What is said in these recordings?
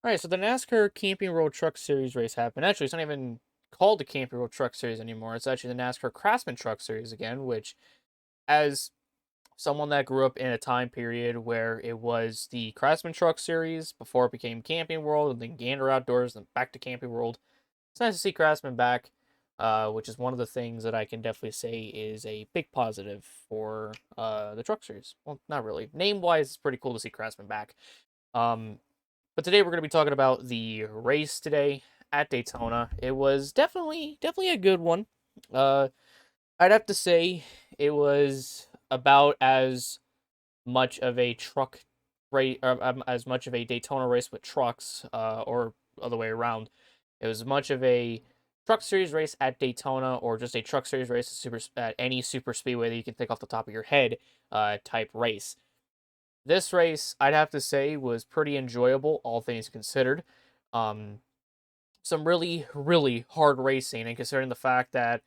All right, so the NASCAR Camping World Truck Series race happened. Actually, it's not even called the Camping World Truck Series anymore. It's actually the NASCAR Craftsman Truck Series again, which, as someone that grew up in a time period where it was the Craftsman Truck Series before it became Camping World and then Gander Outdoors and back to Camping World, it's nice to see Craftsman back, which is one of the things that I can definitely say is a big positive for the Truck Series. Well, not really. Name wise, it's pretty cool to see Craftsman back. Um, but today we're going to be talking about the race today at Daytona. It was definitely a good one. Uh, I'd have to say it was about as much of a truck race, as much of a Daytona race with trucks, or other way around. It was much of a truck series race at Daytona, or just a truck series race at any super speedway that you can think off the top of your head, type race. This race, I'd have to say, was pretty enjoyable, all things considered. Um, some really hard racing, and considering the fact that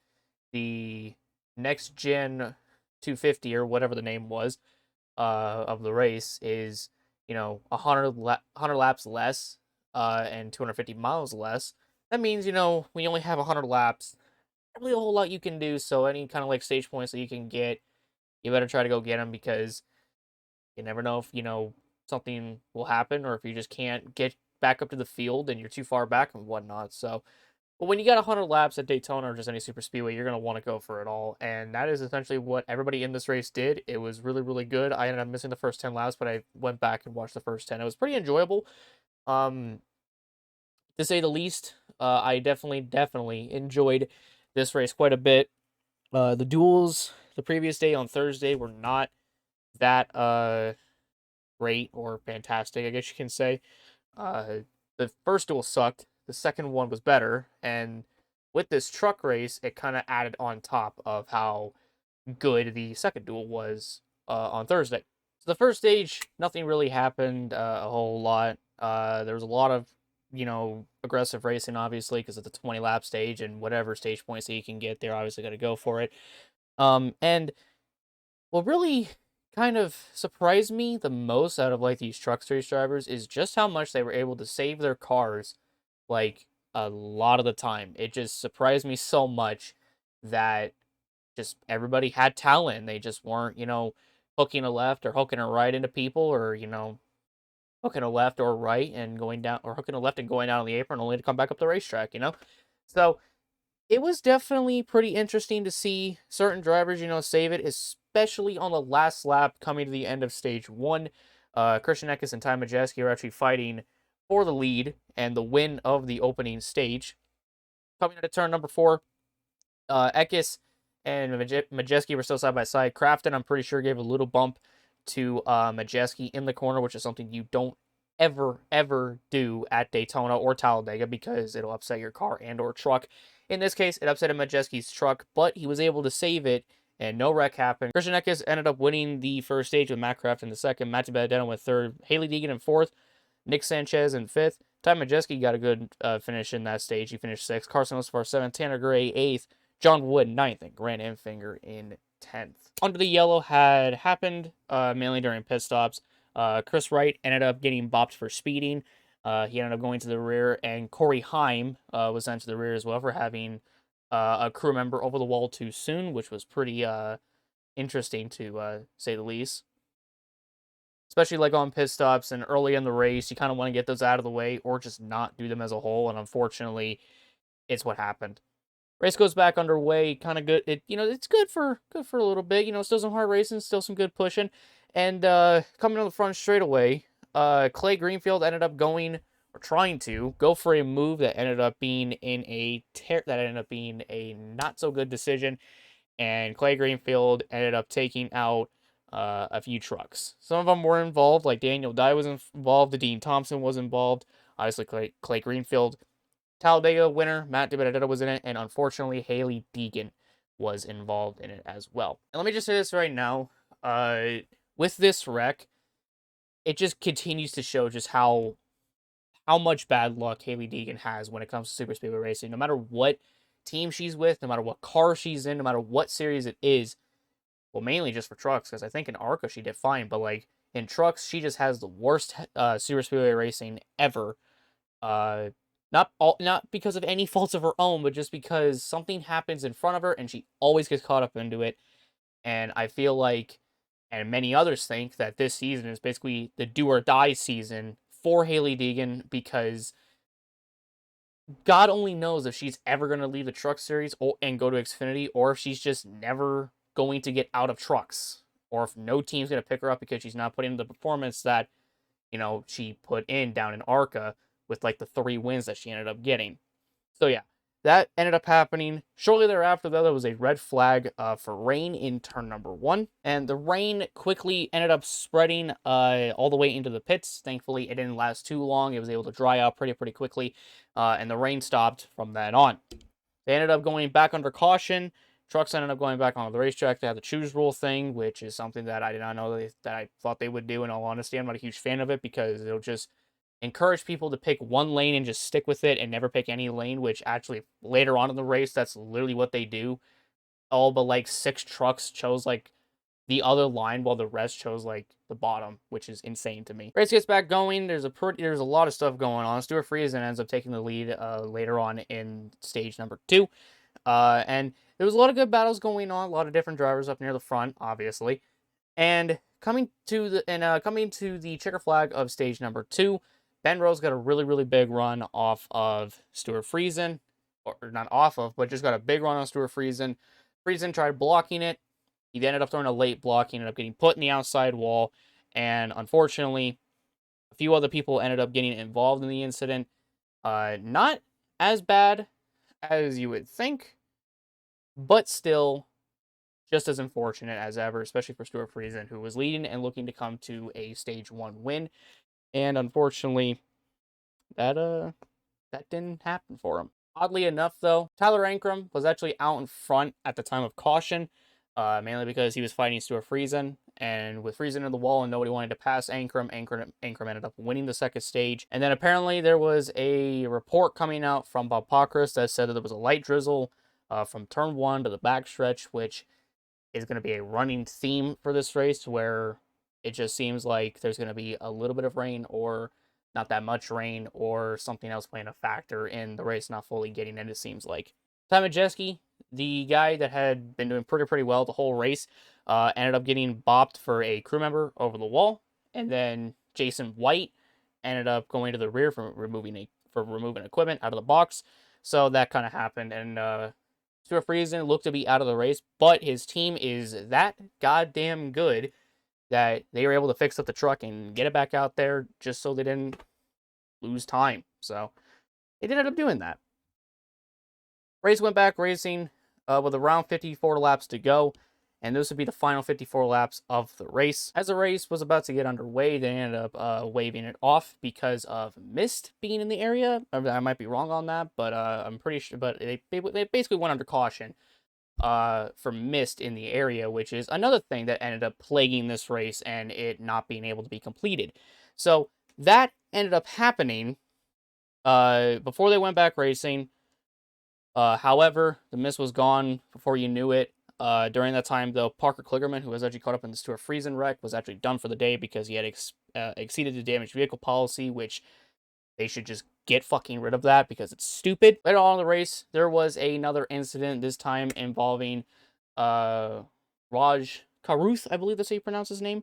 the next gen 250 or whatever the name was of the race is 100 laps less and 250 miles less. That means when you only have 100 laps, not really a whole lot you can do. So any kind of like stage points that you can get, you better try to go get them because you never know if, something will happen or if you just can't get back up to the field and you're too far back and whatnot. So, but when you got 100 laps at Daytona or just any super speedway, you're going to want to go for it all. And that is essentially what everybody in this race did. It was really good. I ended up missing the first 10 laps, but I went back and watched the first 10. It was pretty enjoyable. Um, to say the least, I definitely enjoyed this race quite a bit. The duels the previous day on Thursday were not that great or fantastic, I guess you can say. Uh, the first duel sucked. The second one was better, and with this truck race, it kind of added on top of how good the second duel was on Thursday. So the first stage, nothing really happened a whole lot. There was a lot of aggressive racing, obviously, because it's a 20 lap stage, and whatever stage points that you can get, they're obviously going to go for it. And what really kind of surprised me the most out of like these truck series drivers is just how much they were able to save their cars like a lot of the time. It just surprised me so much that just everybody had talent. They just weren't, hooking a left or hooking a right into people or, hooking a left or right and going down or hooking a left and going down on the apron only to come back up the racetrack. So it was definitely pretty interesting to see certain drivers, save it, especially on the last lap coming to the end of stage one. Christian Eckes and Ty Majeski are actually fighting for the lead and the win of the opening stage. Coming into turn number four, Eckes and Majeski were still side by side. Crafton, I'm pretty sure, gave a little bump to Majeski in the corner, which is something you don't ever do at Daytona or Talladega because it'll upset your car and or truck. In this case, it upset Majeski's truck, but he was able to save it and no wreck happened. Christian Eckes ended up winning the first stage with Matt Craft in the second, Matthew Badeno in third, Haley Deegan in fourth, Nick Sanchez in fifth. Ty Majeski got a good finish in that stage. He finished sixth. Carson Osvar seventh. Tanner Gray eighth. John Wood ninth. And Grant Enfinger in 10th. Under the yellow had happened mainly during pit stops. Chris Wright ended up getting bopped for speeding. He ended up going to the rear, and Corey Heim was sent to the rear as well for having a crew member over the wall too soon, which was pretty interesting to say the least. Especially like on pit stops and early in the race, you kind of want to get those out of the way or just not do them as a whole. And unfortunately, it's what happened. Race goes back underway, kind of good. It's good for a little bit. Still some hard racing, still some good pushing, and coming on the front straightaway, Clay Greenfield ended up going or trying to go for a move that ended up being a not so good decision, and Clay Greenfield ended up taking out a few trucks. Some of them were involved, like Daniel Dye was involved, Dean Thompson was involved, obviously Clay Greenfield. Talladega winner Matt DiBenedetto was in it, and unfortunately Haley Deegan was involved in it as well. And let me just say this right now, with this wreck, it just continues to show just how much bad luck Haley Deegan has when it comes to super speedway racing. No matter what team she's with, no matter what car she's in, no matter what series it is. Well, mainly just for trucks, because I think in ARCA she did fine, but like in trucks, she just has the worst super speedway racing ever. Uh, not because of any faults of her own, but just because something happens in front of her and she always gets caught up into it. And I feel like, and many others think, that this season is basically the do or die season for Hailie Deegan, because God only knows if she's ever going to leave the truck series and go to Xfinity, or if she's just never going to get out of trucks, or if no team's going to pick her up because she's not putting in the performance that, she put in down in ARCA with like the 3 wins that she ended up getting. So yeah, that ended up happening. Shortly thereafter, though, there was a red flag for rain in turn number 1, and the rain quickly ended up spreading all the way into the pits. Thankfully, it didn't last too long. It was able to dry out pretty quickly, and the rain stopped from then on. They ended up going back under caution. Trucks ended up going back onto the racetrack. They had the choose rule thing, which is something that I did not know that I thought they would do. In all honesty, I'm not a huge fan of it because it'll just encourage people to pick one lane and just stick with it and never pick any lane, which actually later on in the race, that's literally what they do. All but like 6 trucks chose like the other line while the rest chose like the bottom, which is insane to me. Race gets back going. There's a lot of stuff going on. Stuart Friesen ends up taking the lead later on in stage number 2. And there was a lot of good battles going on, a lot of different drivers up near the front, obviously. And coming to the checker flag of stage number 2, Ben Rose got a really big run off of Stuart Friesen, or not off of, but just got a big run on Stuart Friesen. Friesen tried blocking it. He ended up throwing a late block. He ended up getting put in the outside wall, and unfortunately, a few other people ended up getting involved in the incident. Not as bad as you would think, but still just as unfortunate as ever, especially for Stuart Friesen, who was leading and looking to come to a stage 1 win. And unfortunately, that didn't happen for him. Oddly enough, though, Tyler Ankrum was actually out in front at the time of caution, mainly because he was fighting Stuart Friesen. And with Friesen in the wall and nobody wanted to pass Ankrum ended up winning the second stage. And then apparently there was a report coming out from Bob Pockrass that said that there was a light drizzle from turn 1 to the backstretch, which is going to be a running theme for this race, where it just seems like there's going to be a little bit of rain or not that much rain or something else playing a factor in the race not fully getting in, it seems like. Ty Majeski, the guy that had been doing pretty well the whole race, ended up getting bopped for a crew member over the wall, and then Jason White ended up going to the rear for removing equipment out of the box. So that kind of happened, and Stuart Friesen looked to be out of the race, but his team is that goddamn good that they were able to fix up the truck and get it back out there just so they didn't lose time. So they did end up doing that. Race went back racing with around 54 laps to go, and this would be the final 54 laps of the race. As the race was about to get underway, they ended up waving it off because of mist being in the area. I might be wrong on that, but I'm pretty sure. But they basically went under caution for mist in the area, which is another thing that ended up plaguing this race and it not being able to be completed. So that ended up happening before they went back racing. However, the mist was gone before you knew it. During that time, though, Parker Kligerman, who was actually caught up in the Stuart Friesen wreck, was actually done for the day because he had exceeded the damaged vehicle policy, which they should just get fucking rid of that because it's stupid. Later on in the race, there was another incident, this time involving Raj Karuth, I believe that's how you pronounce his name.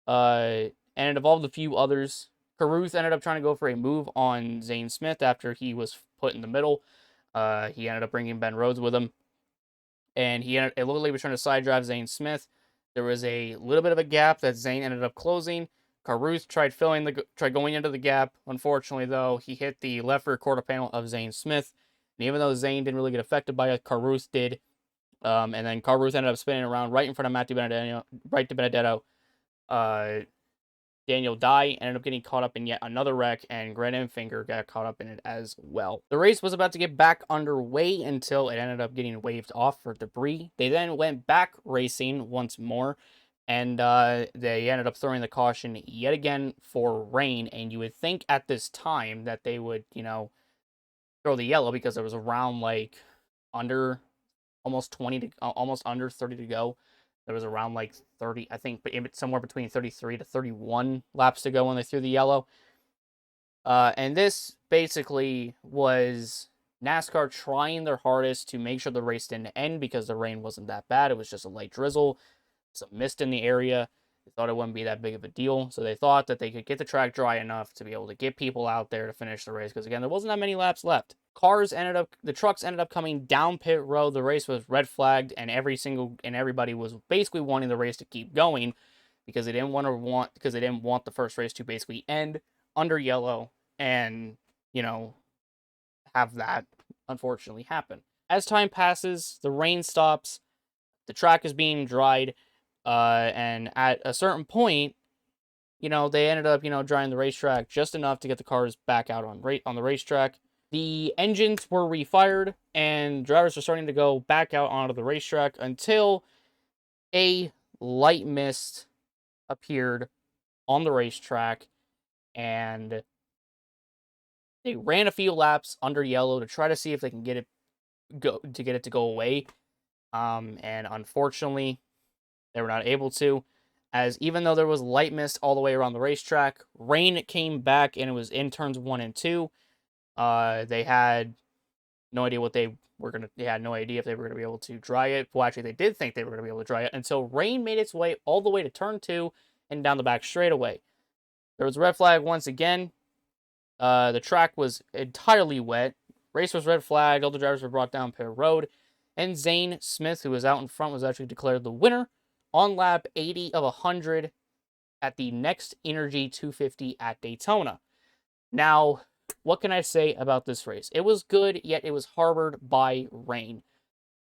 And it involved a few others. Karuth ended up trying to go for a move on Zane Smith after he was put in the middle. He ended up bringing Ben Rhodes with him. And it looked like he was trying to side drive Zane Smith. There was a little bit of a gap that Zane ended up closing. Caruth tried going into the gap. Unfortunately, though, he hit the left rear quarter panel of Zane Smith. And even though Zane didn't really get affected by it, Caruth did. And then Caruth ended up spinning around right in front of Matthew Benedetto. Daniel Dye ended up getting caught up in yet another wreck, and Grant Enfinger got caught up in it as well. The race was about to get back underway until it ended up getting waved off for debris. They then went back racing once more, and they ended up throwing the caution yet again for rain. And you would think at this time that they would, throw the yellow because there was around like under almost almost under 30 to go. There was around like 30, I think, somewhere between 33 to 31 laps to go when they threw the yellow. And this basically was NASCAR trying their hardest to make sure the race didn't end because the rain wasn't that bad. It was just a light drizzle, some mist in the area. They thought it wouldn't be that big of a deal. So they thought that they could get the track dry enough to be able to get people out there to finish the race. Because again, there wasn't that many laps left. The trucks ended up coming down pit road. The race was red flagged, and everybody was basically wanting the race to keep going because they didn't want the first race to basically end under yellow and, you know, have that unfortunately happen. As time passes, the rain stops, the track is being dried, and at a certain point, they ended up, drying the racetrack just enough to get the cars back out on the racetrack. The engines were refired, and drivers were starting to go back out onto the racetrack until a light mist appeared on the racetrack, and they ran a few laps under yellow to try to see if they can get it to go away. And unfortunately, they were not able to, as even though there was light mist all the way around the racetrack, rain came back and it was in turns 1 and 2. They had no idea what they had no idea if they were gonna be able to dry it. Well, actually, they did think they were gonna be able to dry it until rain made its way all the way to turn 2 and down the back straightaway. There was a red flag once again. The track was entirely wet. Race was red flagged. All the drivers were brought down pit road. And Zane Smith, who was out in front, was actually declared the winner on lap 80 of 100 at the Next Energy 250 at Daytona. Now, what can I say about this race? It was good, yet it was harbored by rain.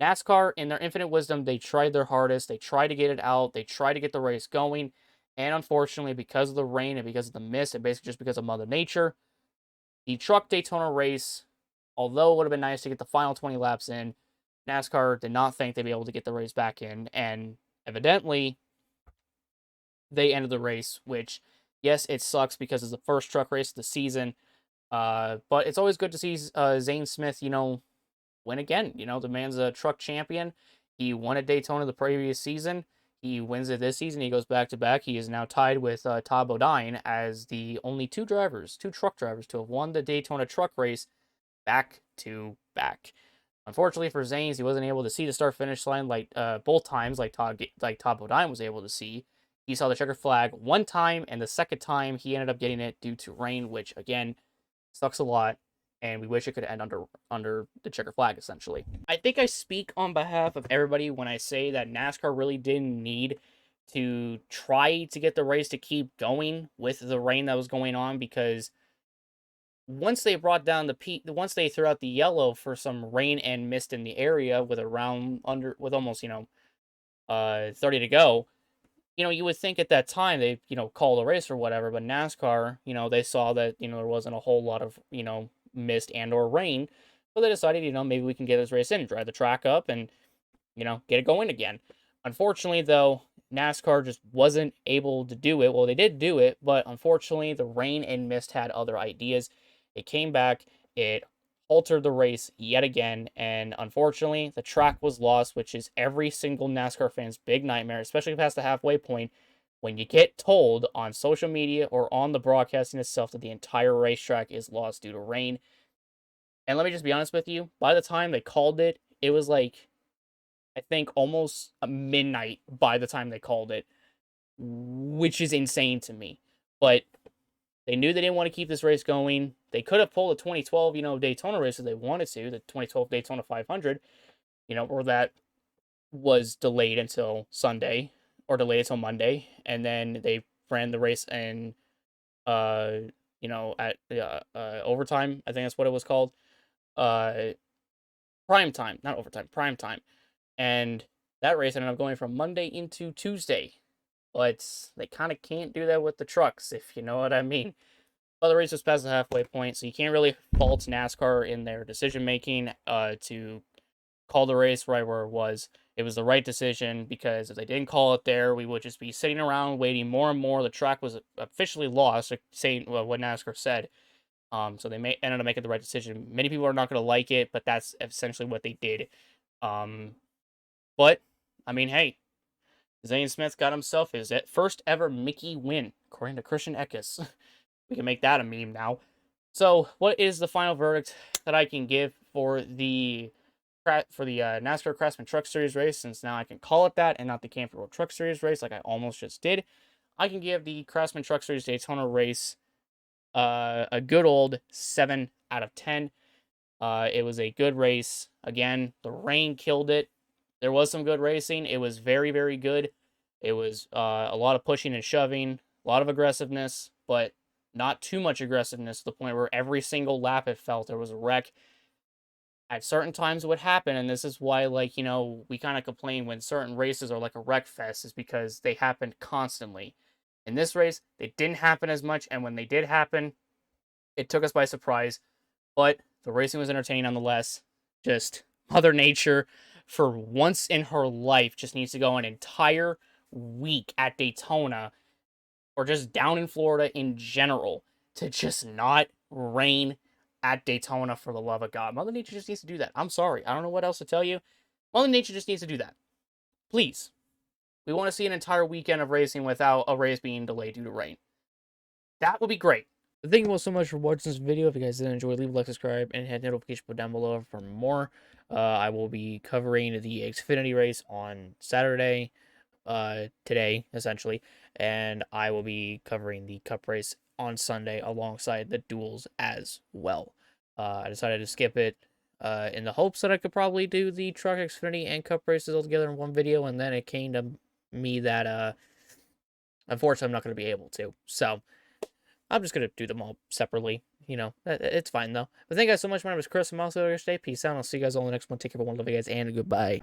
NASCAR, in their infinite wisdom, they tried their hardest. They tried to get it out. They tried to get the race going. And unfortunately, because of the rain and because of the mist, and basically just because of Mother Nature, the Truck Daytona race, although it would have been nice to get the final 20 laps in, NASCAR did not think they'd be able to get the race back in. And evidently, they ended the race, which, yes, it sucks because it's the first truck race of the season. But it's always good to see Zane Smith, win again. The man's a truck champion. He won at Daytona the previous season. He wins it this season. He goes back to back. He is now tied with Todd Bodine as the only two truck drivers, to have won the Daytona truck race back to back. Unfortunately for Zanes, he wasn't able to see the start finish line both times, like Todd Bodine was able to see. He saw the checkered flag one time, and the second time he ended up getting it due to rain, which again sucks a lot, and we wish it could end under the checker flag, essentially. I think I speak on behalf of everybody when I say that NASCAR really didn't need to try to get the race to keep going with the rain that was going on, because once they once they threw out the yellow for some rain and mist in the area with almost 30 to go, you would think at that time they, call the race or whatever, but NASCAR, they saw that, there wasn't a whole lot of, mist and or rain. So they decided, maybe we can get this race in, dry the track up and, get it going again. Unfortunately, though, NASCAR just wasn't able to do it. Well, they did do it, but unfortunately, the rain and mist had other ideas. It came back, it altered the race yet again, and unfortunately, the track was lost, which is every single NASCAR fan's big nightmare, especially past the halfway point, when you get told on social media or on the broadcasting itself that the entire racetrack is lost due to rain. And let me just be honest with you, by the time they called it, it was like, I think almost midnight by the time they called it, which is insane to me. But they knew they didn't want to keep this race going. They could have pulled the 2012, Daytona race if they wanted to, the 2012 Daytona 500, or that was delayed until Sunday or delayed until Monday, and then they ran the race in, at overtime. I think that's what it was called. Prime time, not overtime, prime time, and that race ended up going from Monday into Tuesday. But they kind of can't do that with the trucks, if you know what I mean. Well, the race was past the halfway point, so you can't really fault NASCAR in their decision making to call the race right where it was. It was the right decision, because if they didn't call it there, we would just be sitting around waiting more and more. The track was officially lost, saying what NASCAR said. So they ended up making the right decision. Many people are not going to like it, but that's essentially what they did. But I mean, hey, Zane Smith got himself his first ever Mickey win, according to Christian Eckes. We can make that a meme now. So, what is the final verdict that I can give for the NASCAR Craftsman Truck Series race? Since now I can call it that and not the Camping World Truck Series race, like I almost just did, I can give the Craftsman Truck Series Daytona race a good old 7 out of 10. It was a good race. Again, the rain killed it. There was some good racing. It was very, very good. It was a lot of pushing and shoving, a lot of aggressiveness, but not too much aggressiveness to the point where every single lap it felt there was a wreck. At certain times it would happen, and this is why, like, we kind of complain when certain races are like a wreck fest, is because they happen constantly. In this race, they didn't happen as much, and when they did happen, it took us by surprise, but the racing was entertaining nonetheless. Just Mother Nature, for once in her life, just needs to go an entire week at Daytona or just down in Florida in general to just not rain at Daytona, for the love of God. Mother Nature just needs to do that. I'm sorry. I don't know what else to tell you. Mother Nature just needs to do that. Please. We want to see an entire weekend of racing without a race being delayed due to rain. That would be great. Thank you all so much for watching this video. If you guys did enjoy, leave a like, subscribe, and hit the notification bell down below for more. I will be covering the Xfinity race on Saturday, today, essentially, and I will be covering the Cup race on Sunday alongside the duels as well. I decided to skip it in the hopes that I could probably do the Truck Xfinity and Cup races all together in one video, and then it came to me that unfortunately I'm not going to be able to. So I'm just going to do them all separately. It's fine, though. But thank you guys so much. My name is Chris. I'm also here today. Peace out. I'll see you guys all in the next one. Take care, everyone. Love you guys, and goodbye.